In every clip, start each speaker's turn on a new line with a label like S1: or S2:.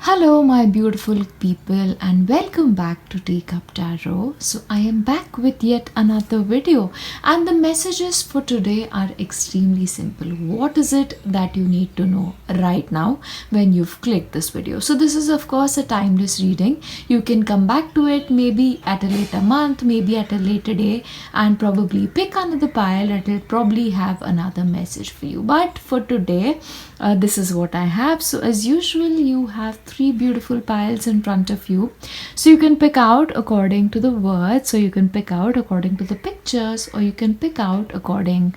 S1: Hello, my beautiful people, and welcome back to Teacup Tarot. So, I am back with yet another video, and the messages for today are extremely simple. What is it that you need to know right now when you've clicked this video? So, this is, of course, a timeless reading. You can come back to it maybe at a later month, maybe at a later day, and probably pick another pile that will probably have another message for you. But for today, this is what I have. So, as usual, you have three beautiful piles in front of you, so you can pick out according to the words, so you can pick out according to the pictures, or you can pick out according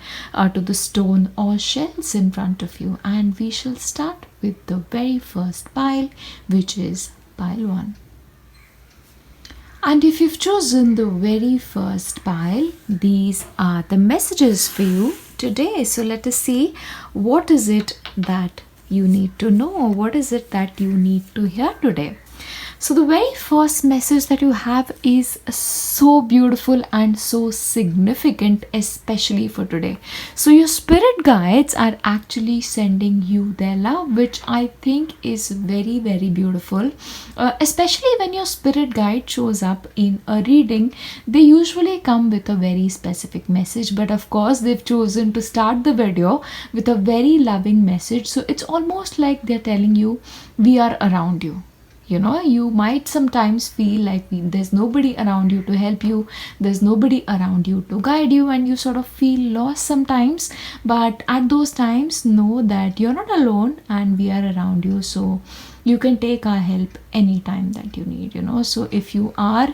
S1: to the stone or shells in front of you. And we shall start with the very first pile, which is pile 1. And if you've chosen the very first pile, these are the messages for you today. So let us see, what is it that you need to know? What is it that you need to hear today? So the very first message that you have is so beautiful and so significant, especially for today. So your spirit guides are actually sending you their love, which I think is very, very beautiful. Especially when your spirit guide shows up in a reading, they usually come with a very specific message. But of course, they've chosen to start the video with a very loving message. So it's almost like they're telling you, we are around you. You might sometimes feel like there's nobody around you to help you, there's nobody around you to guide you, and you sort of feel lost sometimes. But at those times, know that you're not alone and we are around you. So you can take our help anytime that you need. So if you are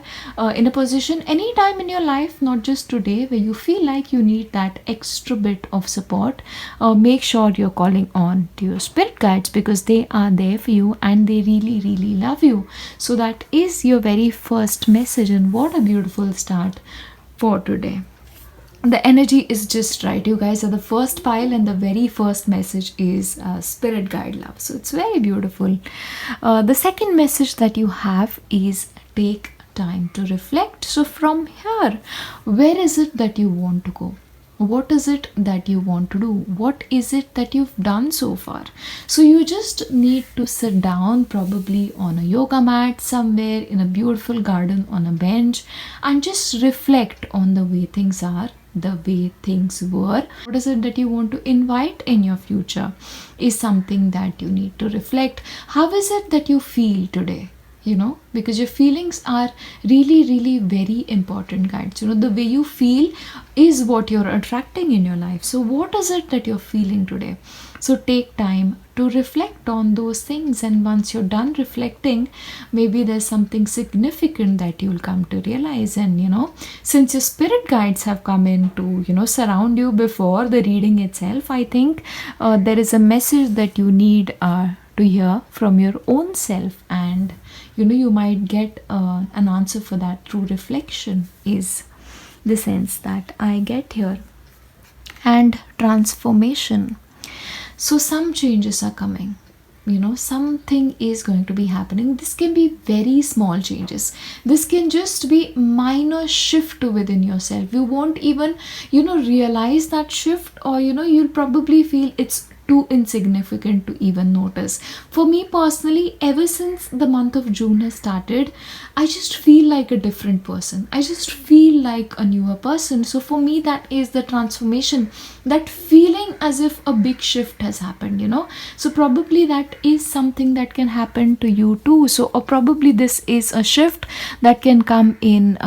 S1: in a position anytime in your life, not just today, where you feel like you need that extra bit of support, make sure you're calling on to your spirit guides, because they are there for you and they really, really love you. So that is your very first message, and what a beautiful start for today. The energy is just right. You guys are the first pile, and the very first message is spirit guide love. So it's very beautiful. The second message that you have is take time to reflect. So from here, where is it that you want to go? What is it that you want to do? What is it that you've done so far? So you just need to sit down, probably on a yoga mat somewhere in a beautiful garden on a bench, and just reflect on the way things are, the way things were. What is it that you want to invite in your future is something that you need to reflect. How is it that you feel today? Because your feelings are really, really very important guides. The way you feel is what you're attracting in your life. So what is it that you're feeling today? So take time to reflect on those things, and once you're done reflecting, maybe there's something significant that you'll come to realize. And since your spirit guides have come in to surround you before the reading itself, I think there is a message that you need to hear from your own self, and you might get an answer for that through reflection, is the sense that I get here. And transformation. So some changes are coming. Something is going to be happening. This can be very small changes. This can just be minor shift within yourself. You won't even realize that shift, or you'll probably feel it's too insignificant to even notice. For me personally, ever since the month of June has started, I just feel like a different person. I just feel like a newer person. So for me, that is the transformation, that feeling as if a big shift has happened. So probably that is something that can happen to you too. So or probably this is a shift that can come in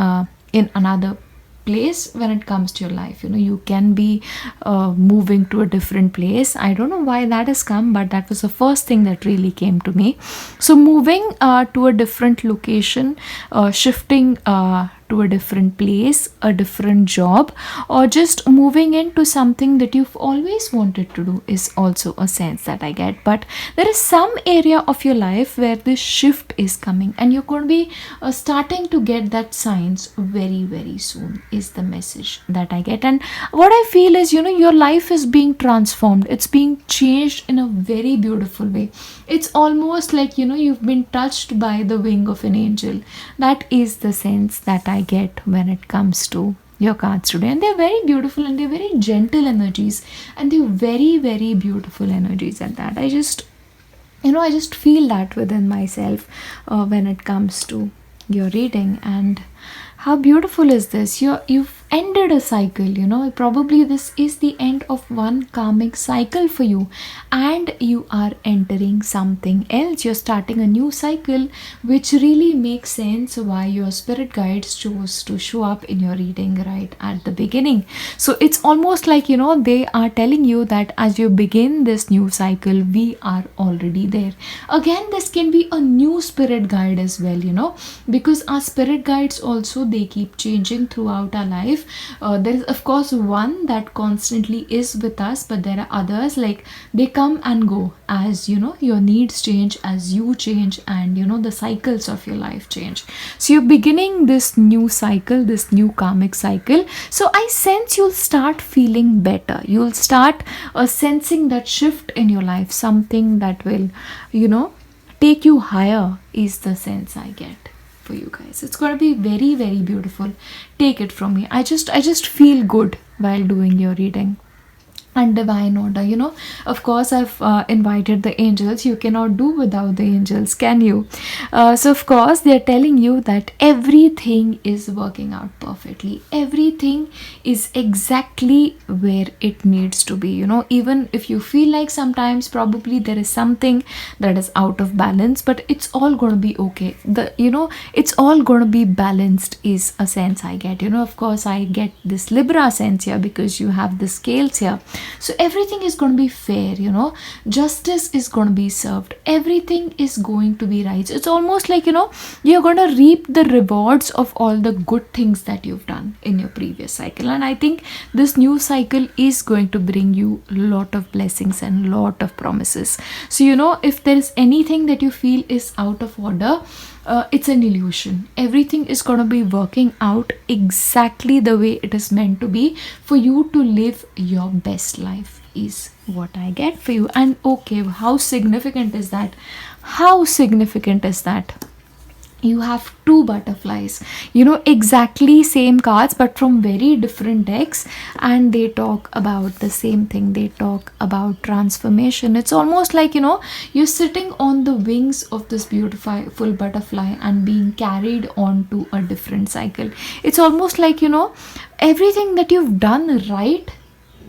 S1: another place when it comes to your life. You can be moving to a different place. I don't know why that has come, but that was the first thing that really came to me. So moving to a different location, shifting to a different place, a different job, or just moving into something that you've always wanted to do is also a sense that I get. But there is some area of your life where this shift is coming, and you're going to be starting to get that signs very, very soon, is the message that I get. And what I feel is, your life is being transformed. It's being changed in a very beautiful way. It's almost like, you've been touched by the wing of an angel. That is the sense that I get when it comes to your cards today. And they're very beautiful, and they're very gentle energies, and they're very, very beautiful energies at that. I just I just feel that within myself when it comes to your reading. And how beautiful is this? You've ended a cycle. Probably this is the end of one karmic cycle for you, and you are entering something else. You're starting a new cycle, which really makes sense why your spirit guides chose to show up in your reading right at the beginning. So it's almost like, they are telling you that as you begin this new cycle, we are already there. Again, this can be a new spirit guide as well, because our spirit guides also, they keep changing throughout our life. There is of course one that constantly is with us, but there are others, like they come and go as your needs change, as you change, and the cycles of your life change. So you're beginning this new cycle, this new karmic cycle. So I sense you'll start feeling better. You'll start sensing that shift in your life, something that will take you higher, is the sense I get for you guys. It's going to be very, very beautiful. Take it from me. I just feel good while doing your reading. And divine order, of course I've invited the angels. You cannot do without the angels, can you? So of course they're telling you that everything is working out perfectly. Everything is exactly where it needs to be. Even if you feel like sometimes probably there is something that is out of balance, but it's all going to be okay. It's all going to be balanced, is a sense I get. Of course I get this Libra sense here, because you have the scales here. So everything is going to be fair. Justice is going to be served. Everything is going to be right. It's almost like, you're going to reap the rewards of all the good things that you've done in your previous cycle. And I think this new cycle is going to bring you a lot of blessings and a lot of promises. So if there is anything that you feel is out of order, it's an illusion. Everything is going to be working out exactly the way it is meant to be for you to live your best life, is what I get for you. And okay, how significant is that? How significant is that? You have two butterflies, exactly same cards but from very different decks, and they talk about the same thing. They talk about transformation. It's almost like, you're sitting on the wings of this beautiful butterfly and being carried on to a different cycle. It's almost like, everything that you've done right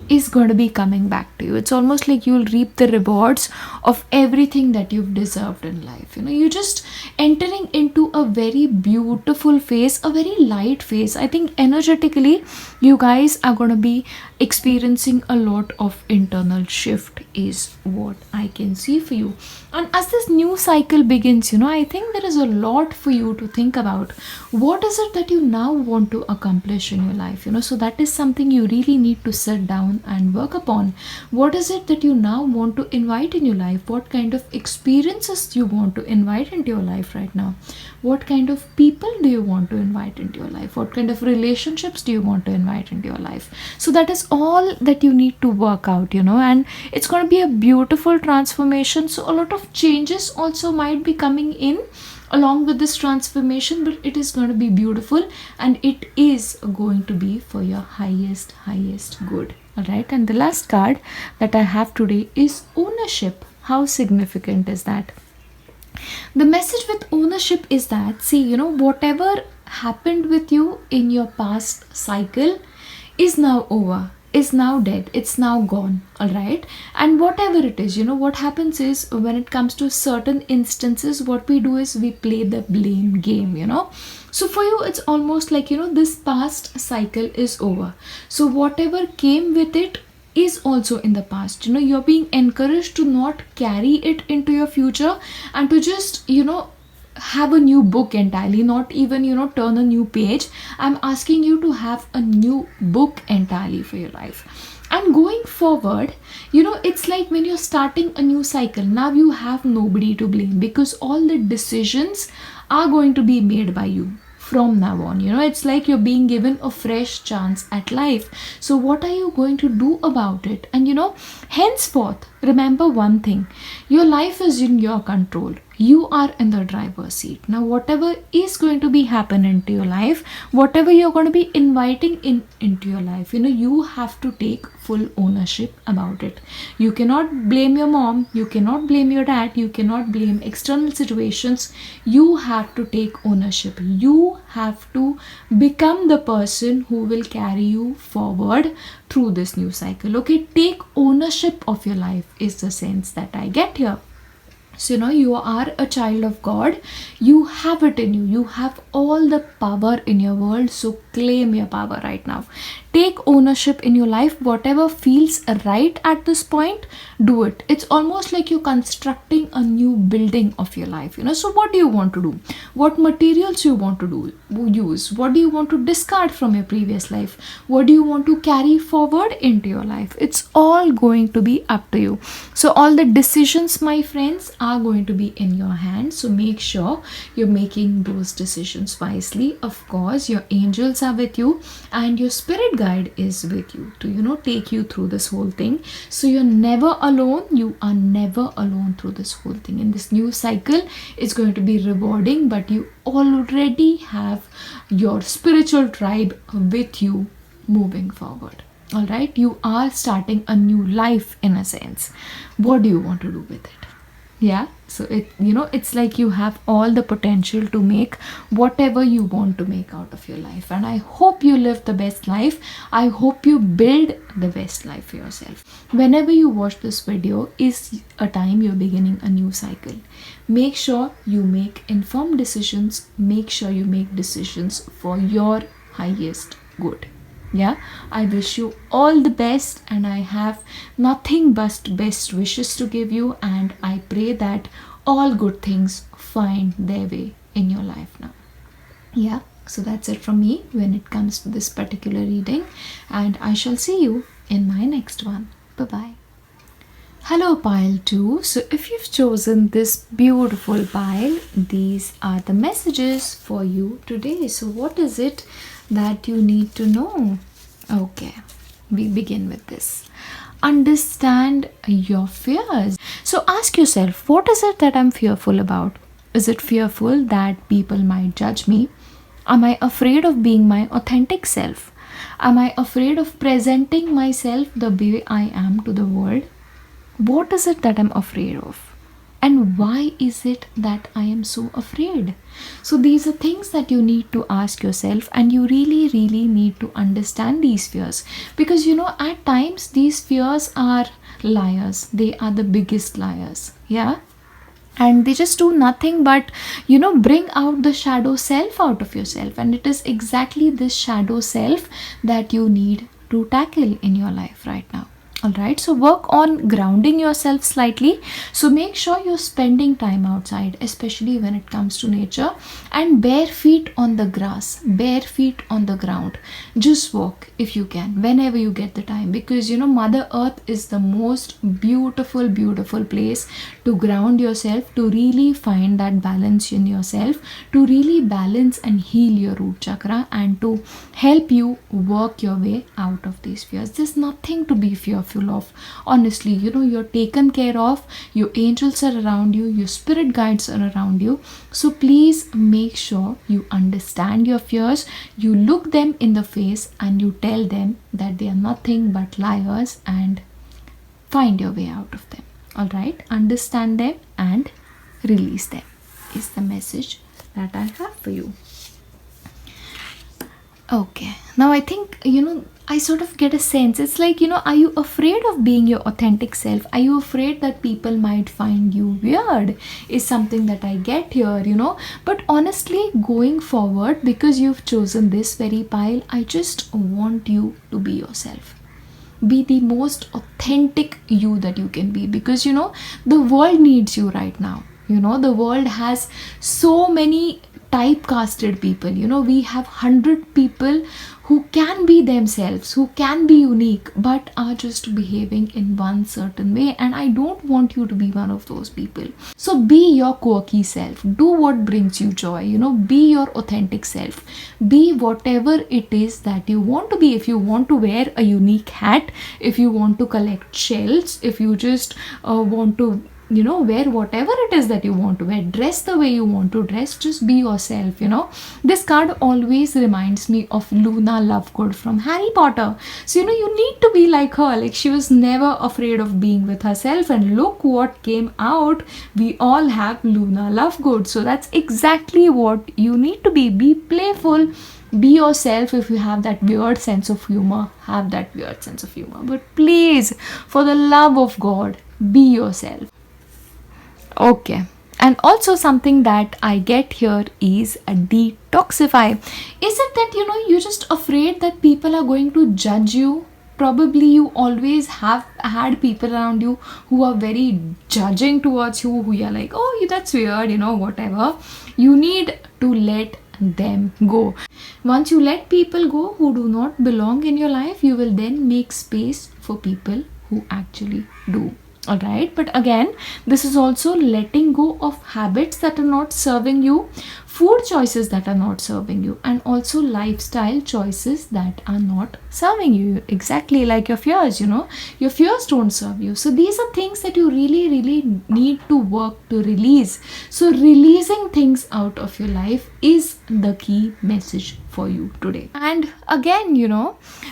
S1: is going to be coming back to you. It's almost like you'll reap the rewards of everything that you've deserved in life. You're just entering into a very beautiful phase, a very light phase. I think energetically you guys are going to be experiencing a lot of internal shift, is what I can see for you. And as this new cycle begins, I think there is a lot for you to think about. What is it that you now want to accomplish in your life? So that is something you really need to sit down and work upon. What is it that you now want to invite in your life? What kind of experiences do you want to invite into your life right now? What kind of people do you want to invite into your life? What kind of relationships do you want to invite into your life? So that is all that you need to work out, and it's going to be a beautiful transformation. So a lot of changes also might be coming in along with this transformation, but it is going to be beautiful, and it is going to be for your highest good. All right, and the last card that I have today is ownership. How significant is that? The message with ownership is that, see, whatever happened with you in your past cycle is now over, is now dead, it's now gone. All right, and whatever it is, what happens is, when it comes to certain instances, what we do is we play the blame game. So for you it's almost like, this past cycle is over, so whatever came with it is also in the past. You're being encouraged to not carry it into your future, and to just have a new book entirely, not even turn a new page. I'm asking you to have a new book entirely for your life. And going forward, it's like when you're starting a new cycle, now you have nobody to blame, because all the decisions are going to be made by you from now on. It's like you're being given a fresh chance at life. So what are you going to do about it? And henceforth, remember one thing: your life is in your control. You are in the driver's seat. Now whatever is going to be happen into your life, whatever you're going to be inviting into your life, you have to take full ownership about it. You cannot blame your mom, you cannot blame your dad, you cannot blame external situations. You have to take ownership. You have to become the person who will carry you forward through this new cycle. Okay, take ownership of your life is the sense that I get here. So you are a child of God. You have it in you. You have all the power in your world. So claim your power right now. Take ownership in your life. Whatever feels right at this point, do it. It's almost like you're constructing a new building of your life. So what do you want to do? What materials you want to use? What do you want to discard from your previous life? What do you want to carry forward into your life? It's all going to be up to you. So all the decisions, my friends, are going to be in your hands. So make sure you're making those decisions wisely. Of course, your angels are with you and your spirit guide is with you to take you through this whole thing. So you're never alone. You are never alone through this whole thing. In this new cycle, it's going to be rewarding, but you already have your spiritual tribe with you moving forward. All right, you are starting a new life in a sense. What do you want to do with it? Yeah, so it's like you have all the potential to make whatever you want to make out of your life. And I hope you live the best life. I hope you build the best life for yourself. Whenever you watch this video is a time you're beginning a new cycle. Make sure you make informed decisions. Make sure you make decisions for your highest good. Yeah, I wish you all the best, and I have nothing but best wishes to give you, and I pray that all good things find their way in your life now. Yeah, so that's it from me when it comes to this particular reading, and I shall see you in my next one. Bye bye. Hello pile 2. So if you've chosen this beautiful pile, these are the messages for you today. So what is it that you need to know? Okay, we begin with this. Understand your fears. So ask yourself, what is it that I'm fearful about? Is it fearful that people might judge me? Am I afraid of being my authentic self? Am I afraid of presenting myself the way I am to the world? What is it that I'm afraid of? And why is it that I am so afraid? So these are things that you need to ask yourself, and you really, really need to understand these fears. Because at times these fears are liars. They are the biggest liars. Yeah. And they just do nothing but bring out the shadow self out of yourself. And it is exactly this shadow self that you need to tackle in your life right now. Alright, so work on grounding yourself slightly. So make sure you're spending time outside, especially when it comes to nature, and bare feet on the grass, bare feet on the ground. Just walk if you can, whenever you get the time, because Mother Earth is the most beautiful, beautiful place to ground yourself, to really find that balance in yourself, to really balance and heal your root chakra, and to help you work your way out of these fears. There's nothing to be fearful of. Honestly, you're taken care of. Your angels are around you. Your spirit guides are around you. So please make sure you understand your fears. You look them in the face and you tell them that they are nothing but liars, and find your way out of them. Alright, understand them and release them is the message that I have for you. Okay, now I think I sort of get a sense. It's like, are you afraid of being your authentic self? Are you afraid that people might find you weird? Is something that I get here, But honestly, going forward, because you've chosen this very pile, I just want you to be yourself. Be the most authentic you that you can be, because the world needs you right now. The world has so many typecasted people. We have 100 people who can be themselves, who can be unique, but are just behaving in one certain way, and I don't want you to be one of those people. So be your quirky self. Do what brings you joy. Be your authentic self. Be whatever it is that you want to be. If you want to wear a unique hat, if you want to collect shells, if you just want to wear whatever it is that you want to wear, dress the way you want to dress, just be yourself. This card always reminds me of Luna Lovegood from Harry Potter. So you need to be like her. Like, she was never afraid of being with herself, and look what came out. We all have Luna Lovegood. So that's exactly what you need to be playful, be yourself. If you have that weird sense of humor, have that weird sense of humor, but please, for the love of God, be yourself. Okay. And also, something that I get here is a detoxify. Is it that you're just afraid that people are going to judge you? Probably you always have had people around you who are very judging towards you, who are like, oh, that's weird, whatever. You need to let them go. Once you let people go who do not belong in your life, you will then make space for people who actually do. Alright, but again, this is also letting go of habits that are not serving you, food choices that are not serving you, and also lifestyle choices that are not serving you. Exactly like your fears, your fears don't serve you. So these are things that you really, really need to work to release. So releasing things out of your life is the key message for you today. And again,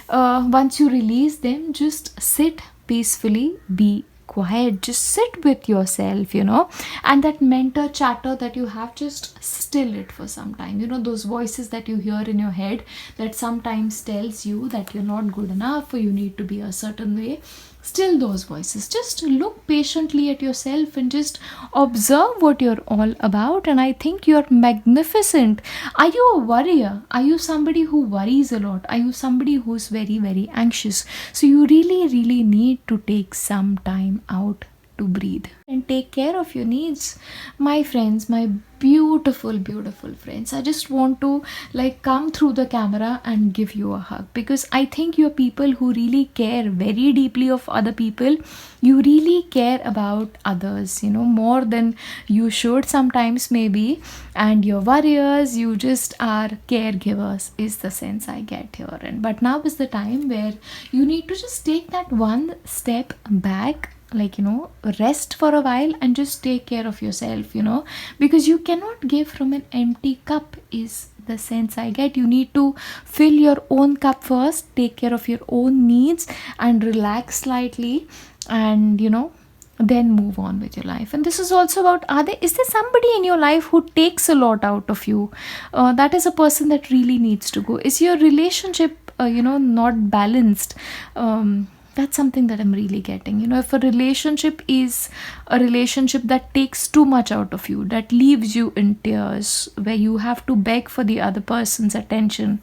S1: once you release them, just sit peacefully, be quiet, just sit with yourself, and that mentor chatter that you have, just still it for some time. Those voices that you hear in your head that sometimes tells you that you're not good enough or you need to be a certain way. Still those voices. Just look patiently at yourself and just observe what you're all about. And I think you're magnificent. Are you a worrier? Are you somebody who worries a lot? Are you somebody who's very, very anxious? So you really, really need to take some time out to breathe and take care of your needs. My friends, my beautiful, beautiful friends, I just want to come through the camera and give you a hug, because I think you're people who really care very deeply of other people. You really care about others, more than you should sometimes maybe, and you're warriors. You just are caregivers is the sense I get here. But now is the time where you need to just take that one step back, rest for a while and just take care of yourself, because you cannot give from an empty cup is the sense I get. You need to fill your own cup first, take care of your own needs and relax slightly, and then move on with your life. And this is also about, is there somebody in your life who takes a lot out of you? That is a person that really needs to go. Is your relationship not balanced? That's something that I'm really getting. If a relationship is a relationship that takes too much out of you, that leaves you in tears, where you have to beg for the other person's attention,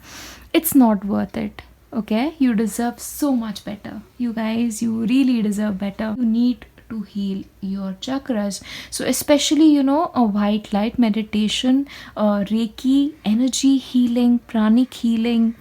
S1: it's not worth it. Okay? You deserve so much better. You guys, you really deserve better. You need to heal your chakras. So especially, a white light meditation, Reiki, energy healing, pranic healing,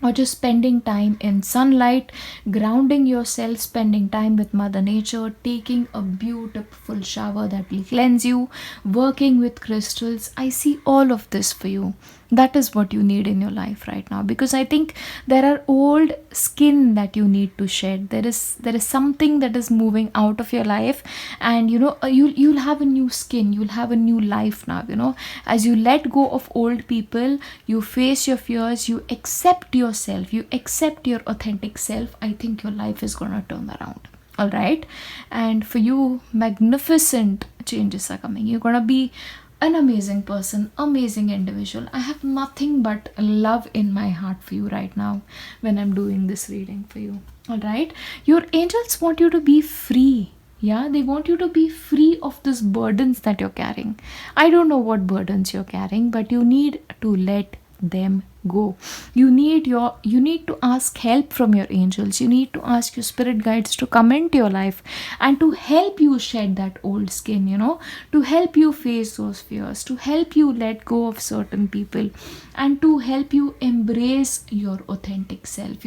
S1: or just spending time in sunlight, grounding yourself, spending time with Mother Nature, taking a beautiful shower that will cleanse you, working with crystals. I see all of this for you. That is what you need in your life right now, because I think there are old skin that you need to shed. There is something that is moving out of your life, and you'll have a new skin, you'll have a new life now. As you let go of old people, you face your fears, you accept yourself, you accept your authentic self. I think your life is gonna turn around. All right, and for you, magnificent changes are coming. You're gonna be an amazing person, amazing individual. I have nothing but love in my heart for you right now when I'm doing this reading for you. All right, your angels want you to be free. Yeah, they want you to be free of these burdens that you're carrying. I don't know what burdens you're carrying, but you need to let them go. You need to ask help from your angels. You need to ask your spirit guides to come into your life and to help you shed that old skin, to help you face those fears, to help you let go of certain people, and to help you embrace your authentic self,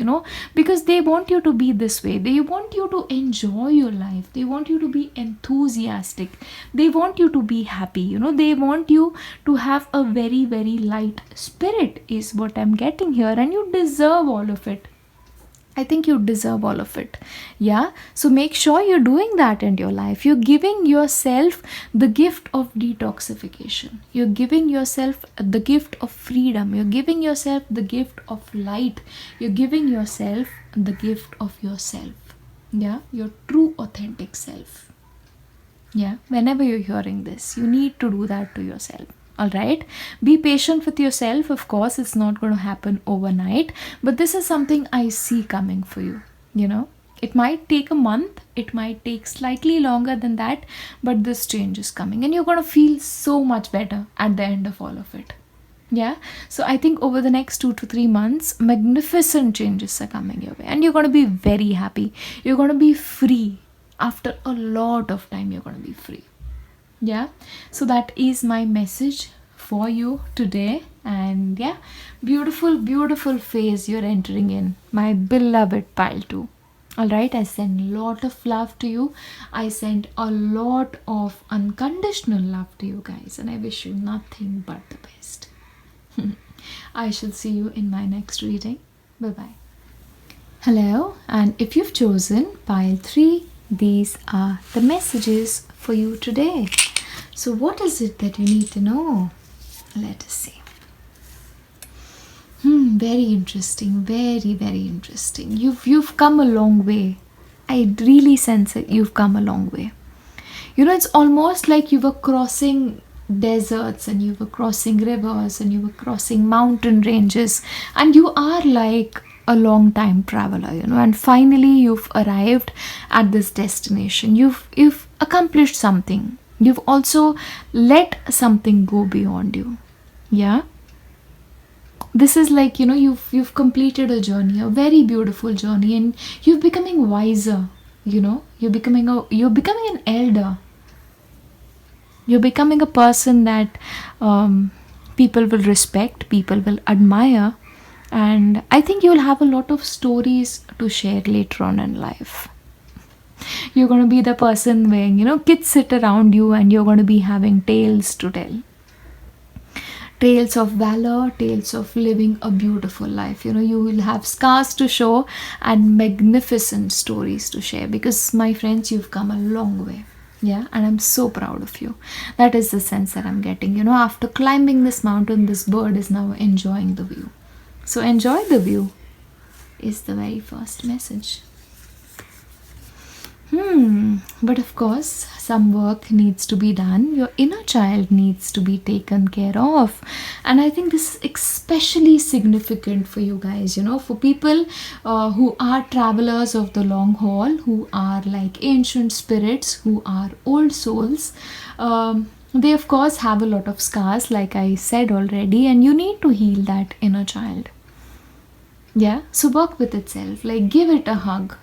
S1: because they want you to be this way. They want you to enjoy your life. They want you to be enthusiastic. They want you to be happy. They want you to have a very, very light spirit is what I'm getting here, and you deserve all of it. I think you deserve all of it. Yeah. So make sure you're doing that in your life. You're giving yourself the gift of detoxification. You're giving yourself the gift of freedom. You're giving yourself the gift of light. You're giving yourself the gift of yourself. Yeah. Your true, authentic self. Yeah. Whenever you're hearing this, you need to do that to yourself. All right, be patient with yourself. Of course, it's not going to happen overnight, but this is something I see coming for you. It might take a month, it might take slightly longer than that, but this change is coming and you're going to feel so much better at the end of all of it. Yeah, so I think over the next 2 to 3 months, magnificent changes are coming your way and you're going to be very happy. You're going to be free. After a lot of time, you're going to be free. Yeah, so that is my message for you today. And yeah, beautiful phase you're entering in, my beloved pile 2. All right, I send a lot of love to you. I send a lot of unconditional love to you guys, and I wish you nothing but the best. I shall see you in my next reading. Bye bye. Hello, and if you've chosen pile 3, these are the messages for you today. So what is it that you need to know? Let us see. Very interesting. Very interesting. You've come a long way. I really sense it. You've come a long way. It's almost like you were crossing deserts and you were crossing rivers and you were crossing mountain ranges, and you are like a long time traveler, and finally you've arrived at this destination. You've accomplished something. You've also let something go beyond you. Yeah, this is like, you've completed a journey, a very beautiful journey, and you're becoming wiser. You're becoming an elder. You're becoming a person that people will respect, people will admire, and I think you'll have a lot of stories to share later on in life. You're going to be the person where, kids sit around you and you're going to be having tales to tell. Tales of valor, tales of living a beautiful life. You will have scars to show and magnificent stories to share, because, my friends, you've come a long way. Yeah, and I'm so proud of you. That is the sense that I'm getting. After climbing this mountain, this bird is now enjoying the view. So enjoy the view is the very first message. But of course, some work needs to be done. Your inner child needs to be taken care of. And I think this is especially significant for you guys, for people who are travelers of the long haul, who are like ancient spirits, who are old souls. They, of course, have a lot of scars, like I said already, and you need to heal that inner child. Yeah, so work with itself, like give it a hug.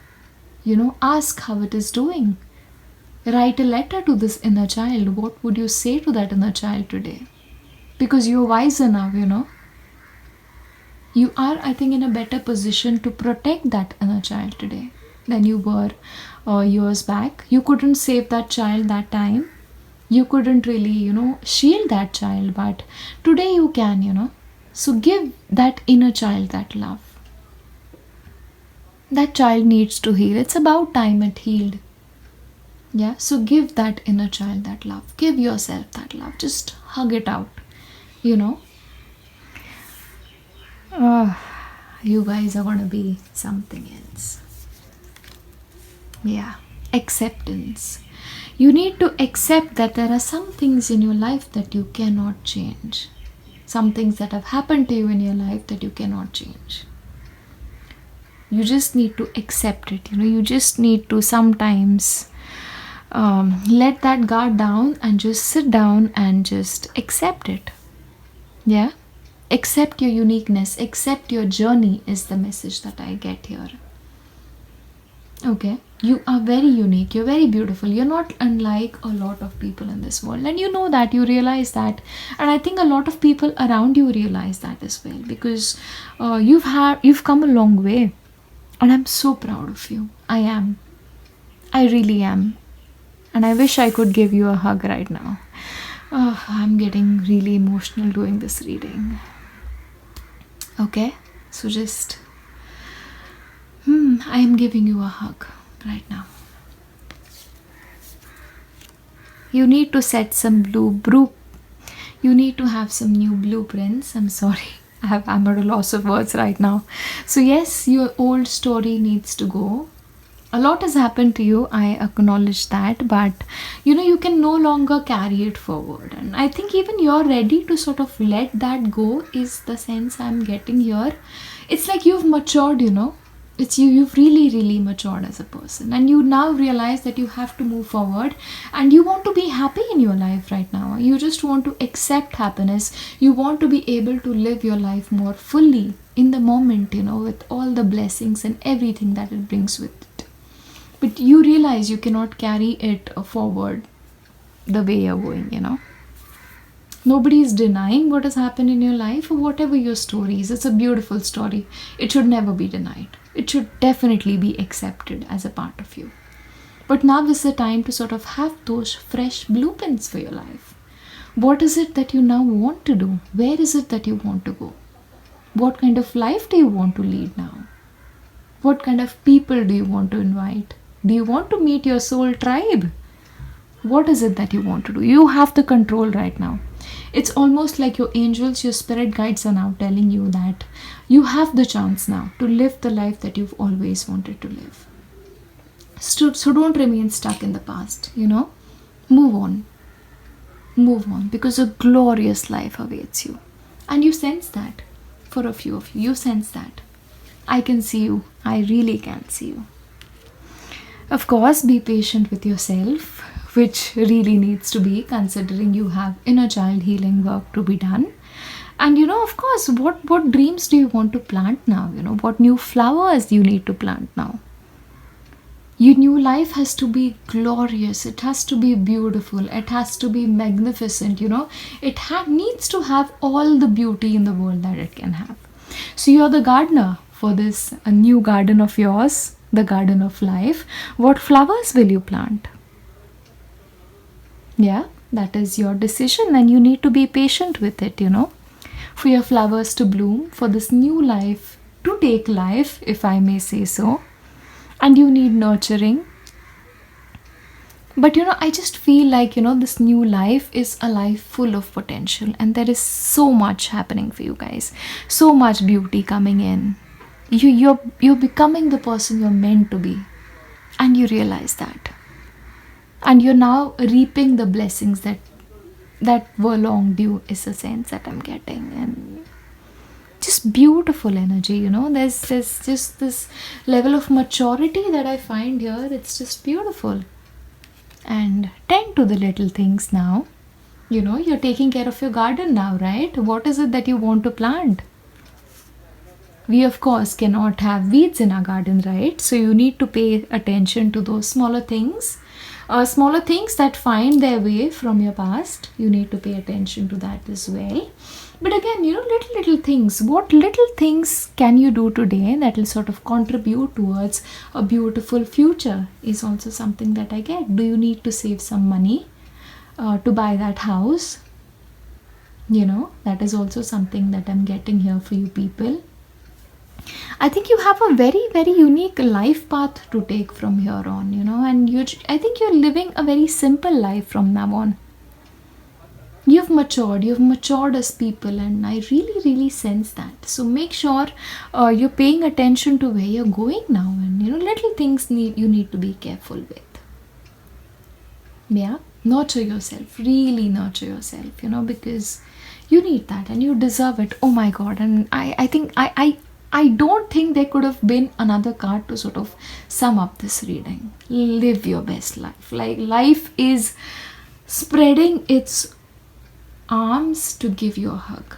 S1: Ask how it is doing. Write a letter to this inner child. What would you say to that inner child today? Because you're wiser now, You are, I think, in a better position to protect that inner child today than you were years back. You couldn't save that child that time. You couldn't really, shield that child. But today you can, So give that inner child that love. That child needs to heal. It's about time it healed. Yeah, so give that inner child that love. Give yourself that love. Just hug it out. You guys are going to be something else. Yeah, acceptance. You need to accept that there are some things in your life that you cannot change. Some things that have happened to you in your life that you cannot change. You just need to accept it. You just need to sometimes let that guard down and just sit down and just accept it. Yeah, accept your uniqueness, accept your journey is the message that I get here. Okay, you are very unique, you're very beautiful, you're not unlike a lot of people in this world, and you know that, you realize that, and I think a lot of people around you realize that as well, because you've come a long way. And I'm so proud of you. I am. I really am. And I wish I could give you a hug right now. I'm getting really emotional doing this reading. Okay? So just I am giving you a hug right now. You need to set some you need to have some new blueprints. I'm sorry. I'm at a loss of words right now. So yes, your old story needs to go. A lot has happened to you, I acknowledge that, but you can no longer carry it forward. And I think even you're ready to sort of let that go, is the sense I'm getting here. It's like you've matured, it's you've really matured as a person, and you now realize that you have to move forward, and you want to be happy in your life right now. You just want to accept happiness. You want to be able to live your life more fully in the moment, with all the blessings and everything that it brings with it. But you realize you cannot carry it forward the way you're going. Nobody is denying what has happened in your life, or whatever your story is. It's a beautiful story. It should never be denied. It should definitely be accepted as a part of you. But now is the time to sort of have those fresh blueprints for your life. What is it that you now want to do? Where is it that you want to go? What kind of life do you want to lead now? What kind of people do you want to invite? Do you want to meet your soul tribe? What is it that you want to do? You have the control right now. It's almost like your angels, your spirit guides are now telling you that you have the chance now to live the life that you've always wanted to live. So don't remain stuck in the past, Move on. Move on, because a glorious life awaits you. And you sense that. For a few of you, you sense that. I can see you. I really can see you. Of course, be patient with yourself, which really needs to be, considering you have inner child healing work to be done. And of course, what dreams do you want to plant now? What new flowers you need to plant now? Your new life has to be glorious. It has to be beautiful. It has to be magnificent. It needs to have all the beauty in the world that it can have. So you're the gardener for this a new garden of yours, the garden of life. What flowers will you plant? Yeah, that is your decision, and you need to be patient with it, for your flowers to bloom, for this new life to take life, if I may say so. And you need nurturing. But I just feel like this new life is a life full of potential, and there is so much happening for you guys, so much beauty coming in. You're becoming the person you're meant to be, and you realize that. And you're now reaping the blessings that were long due, is a sense that I'm getting. And just beautiful energy, there's just this level of maturity that I find here. It's just beautiful. And tend to the little things now. You're taking care of your garden now, right? What is it that you want to plant? We of course cannot have weeds in our garden, right? So you need to pay attention to those smaller things that find their way from your past. You need to pay attention to that as well. But again, little things. What little things can you do today that will sort of contribute towards a beautiful future is also something that I get. Do you need to save some money to buy that house? That is also something that I'm getting here for you people. I think you have a very, very unique life path to take from here on, and I think you're living a very simple life from now on. You've matured as people, and I really sense that. So make sure you're paying attention to where you're going now, and little things you need to be careful with. Yeah, nurture yourself, really nurture yourself, because you need that and you deserve it. Oh my god. And I think I don't think there could have been another card to sort of sum up this reading. Live your best life. Like, life is spreading its arms to give you a hug.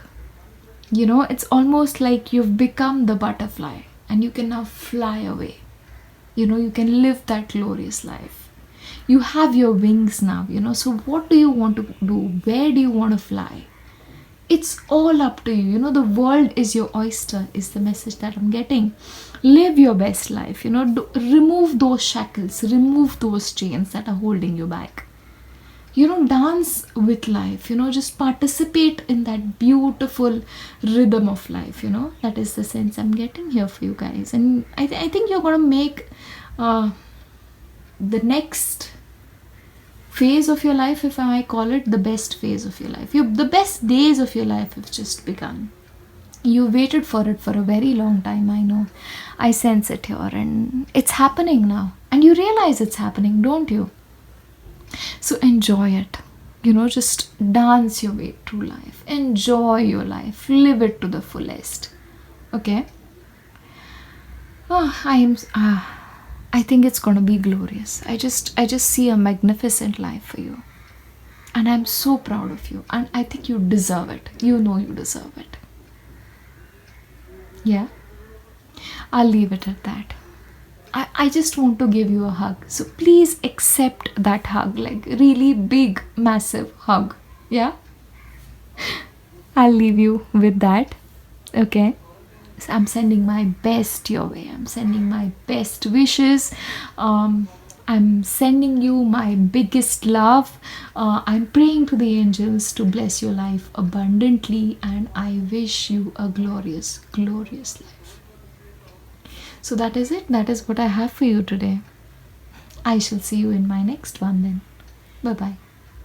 S1: It's almost like you've become the butterfly and you can now fly away. You can live that glorious life. You have your wings now, so what do you want to do? Where do you want to fly? It's all up to you. The world is your oyster, is the message that I'm getting. Live your best life. Remove those shackles, remove those chains that are holding you back. dance with life, just participate in that beautiful rhythm of life. That is the sense I'm getting here for you guys. And I think you're going to make the next phase of your life, if I call it, the best phase of your life. The best days of your life have just begun. You waited for it for a very long time, I know. I sense it here, and it's happening now. And you realize it's happening, don't you? So enjoy it. Just dance your way through life. Enjoy your life. Live it to the fullest. Okay? Oh, I think it's gonna be glorious. I just see a magnificent life for you. And I'm so proud of you. And I think you deserve it. You know you deserve it. Yeah? I'll leave it at that. I just want to give you a hug. So please accept that hug, like really big, massive hug. Yeah? I'll leave you with that. Okay? So I'm sending my best your way. I'm sending my best wishes. I'm sending you my biggest love. I'm praying to the angels to bless your life abundantly, and I wish you a glorious, glorious life. So that is it. That is what I have for you today. I shall see you in my next one then. Bye bye.